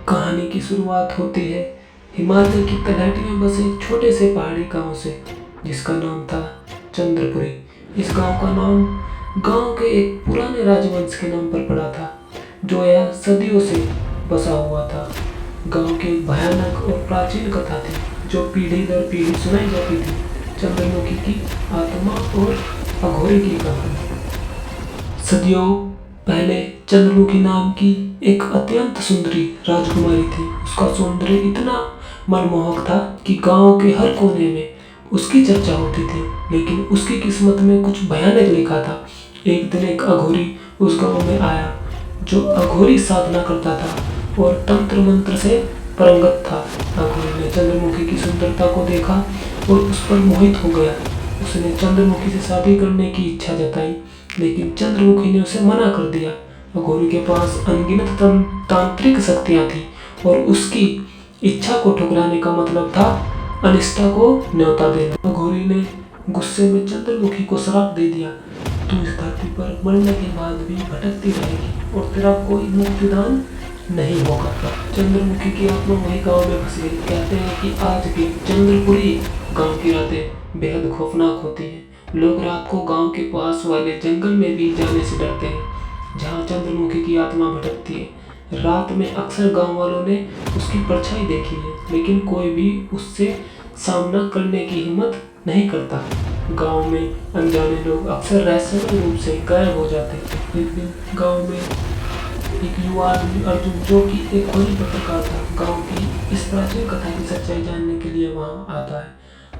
कहानी की शुरुआत होती है हिमालय की तलहटी में बसे एक छोटे से पहाड़ी गांव से, जिसका नाम था चंद्रपुरी। इस गांव का नाम गांव के एक पुराने राजवंश के नाम पर पड़ा था, जो यह सदियों से बसा हुआ था। गांव की एक भयानक और प्राचीन कथा थी, जो पीढ़ी दर पीढ़ी सुनाई जाती थी। चंद्रमुखी की आत्मा और अघोरी की कहानी। सदियों पहले चंद्रमुखी नाम की एक अत्यंत सुंदरी राजकुमारी थी। उसका सौंदर्य इतना मनमोहक था कि गांव के हर कोने में उसकी चर्चा होती थी। लेकिन उसकी किस्मत में कुछ भयानक लिखा था। एक दिन एक अघोरी उस गांव में आया, जो अघोरी साधना करता था और तंत्र मंत्र से पारंगत था। अघोरी ने चंद्रमुखी की सुंदरता को देखा और उस पर मोहित हो गया। उसने चंद्रमुखी से शादी करने की इच्छा जताई, लेकिन चंद्रमुखी ने उसे मना कर दिया। अघोरी के पास अनगिनत तांत्रिक शक्तियां थी और उसकी इच्छा को ठुकराने का मतलब था अनिष्टा को न्योता देना। अघोरी ने गुस्से में चंद्रमुखी को श्राप दे दिया, तू इस धरती पर मरने के बाद भी भटकती रहेगी और तेरा कोई मुक्तिदान नहीं होगा। चंद्रमुखी की आत्मा वही गांव में फंस गई। कहते हैं कि आज भी चंद्रपुरी गांव की रातें बेहद खौफनाक होती हैं। लोग रात को गांव के पास वाले जंगल में भी जाने से डरते हैं, जहां चंद्रमुखी की आत्मा भटकती है। रात में अक्सर गांव वालों ने उसकी परछाई देखी है, लेकिन कोई भी उससे सामना करने की हिम्मत नहीं करता। गांव में अनजाने लोग अक्सर रहस्यमय रूप से गायब हो जाते हैं। एक दिन गांव में एक युवा अर्जुन, जो कि एक खोजी पत्रकार था, गांव की इस प्राचीन कथा की सच्चाई जानने के लिए वहां आता है।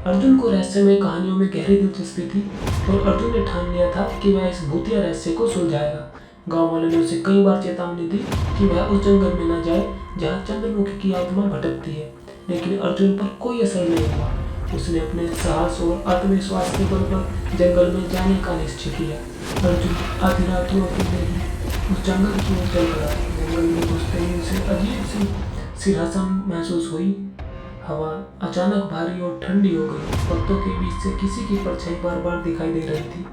अर्जुन को रहस्यमय कहानियों में गहरी दिलचस्पी थी और अर्जुन ने ठान लिया था कि वह इस भूतिया रहस्य को सुलझाएगा। गांव वालों ने उसे कई बार चेतावनी दी कि वह उस जंगल में न जाए जहां चंद्रमुखी की आत्मा भटकती है, लेकिन अर्जुन पर कोई असर नहीं हुआ। उसने अपने साहस और आत्मविश्वास के बल पर जंगल में जाने का निश्चय किया। अर्जुन आधी रात को अकेले ही उस जंगल की ओर चल पड़ा। जंगल में घुसते ही उसे अजीब सी सिरहसन महसूस हुई। हवा अचानक भारी और ठंडी हो गई। पत्तों के बीच से किसी की परछाई बार बार दिखाई दे रही थी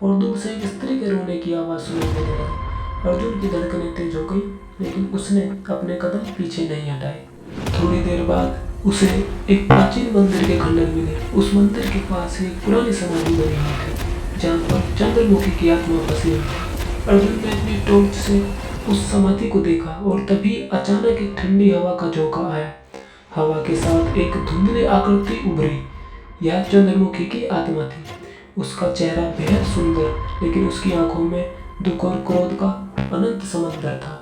और दूर से एक स्त्री के रोने की आवाज़ सुनाई देने लगी। अर्जुन की धड़कनें तेज हो गई, लेकिन उसने अपने कदम पीछे नहीं हटाए। थोड़ी देर बाद उसे एक प्राचीन मंदिर के खंडर मिले। उस मंदिर के पास एक पुरानी समाधि बनी हुई थी, जहाँ पर चंद्रमुखी की आत्मा फंसी हुई थी। अर्जुन ने अपनी टॉर्च से उस समाधि को देखा और तभी अचानक एक ठंडी हवा का झोंका आया। हवा के साथ एक धुंधली आकृति उभरी। यह चंद्रमुखी की आत्मा थी। उसका चेहरा बेहद सुंदर, लेकिन उसकी आंखों में दुख और क्रोध का अनंत समंदर था।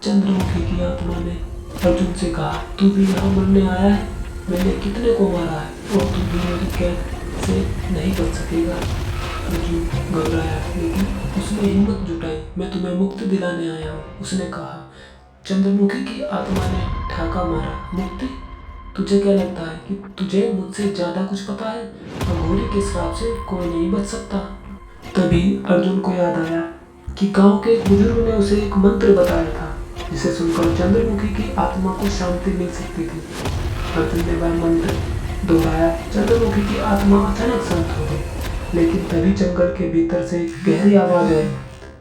चंद्रमुखी की आत्मा ने अर्जुन से कहा, तू भी यहाँ मरने आया है? मैंने कितने को मारा है और तू भी मेरी कैद से नहीं बच सकेगा। अर्जुन घबराया, लेकिन उसने हिम्मत जुटाई। मैं तुम्हें मुक्ति दिलाने आया हूँ, उसने कहा। चंद्रमुखी की आत्मा ने ठाका मारा, मुक्ति? तुझे क्या लगता है कि तुझे मुझसे ज्यादा कुछ पता है? अघोरी के श्राप से कोई नहीं बच सकता। तभी अर्जुन को याद आया कि गांव के एक बुजुर्ग ने उसे एक मंत्र बताया था, जिसे सुनकर चंद्रमुखी की आत्मा को शांति मिल सकती थी। अर्जुन ने वह मंत्र दोहराया। चंद्रमुखी की आत्मा अचानक शांत हो गई, लेकिन तभी जंगल के भीतर से एक गहरी आवाज आई,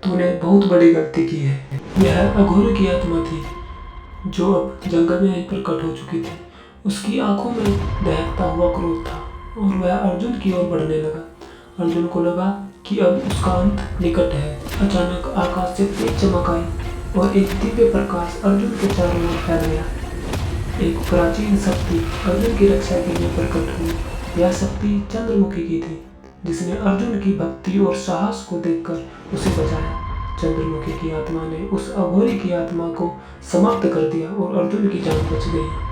तूने बहुत बड़ी गलती की है। यह अघोरी की आत्मा थी, जो अब जंगल में प्रकट हो चुकी थी। उसकी आंखों में दहकता हुआ क्रोध था और वह अर्जुन की ओर बढ़ने लगा। अर्जुन को लगा कि अब उसका अंत निकट है। अचानक आकाश से तेज चमक आई और एक दिव्य प्रकाश अर्जुन के चारों ओर फैल गया। एक प्राचीन शक्ति अर्जुन की रक्षा के लिए प्रकट हुई। यह शक्ति चंद्रमुखी की थी, जिसने अर्जुन की भक्ति और साहस को देखकर उसे बचाया। चंद्रमुखी की आत्मा ने उस अघोरी की आत्मा को समाप्त कर दिया और अर्जुन की जान बच गई।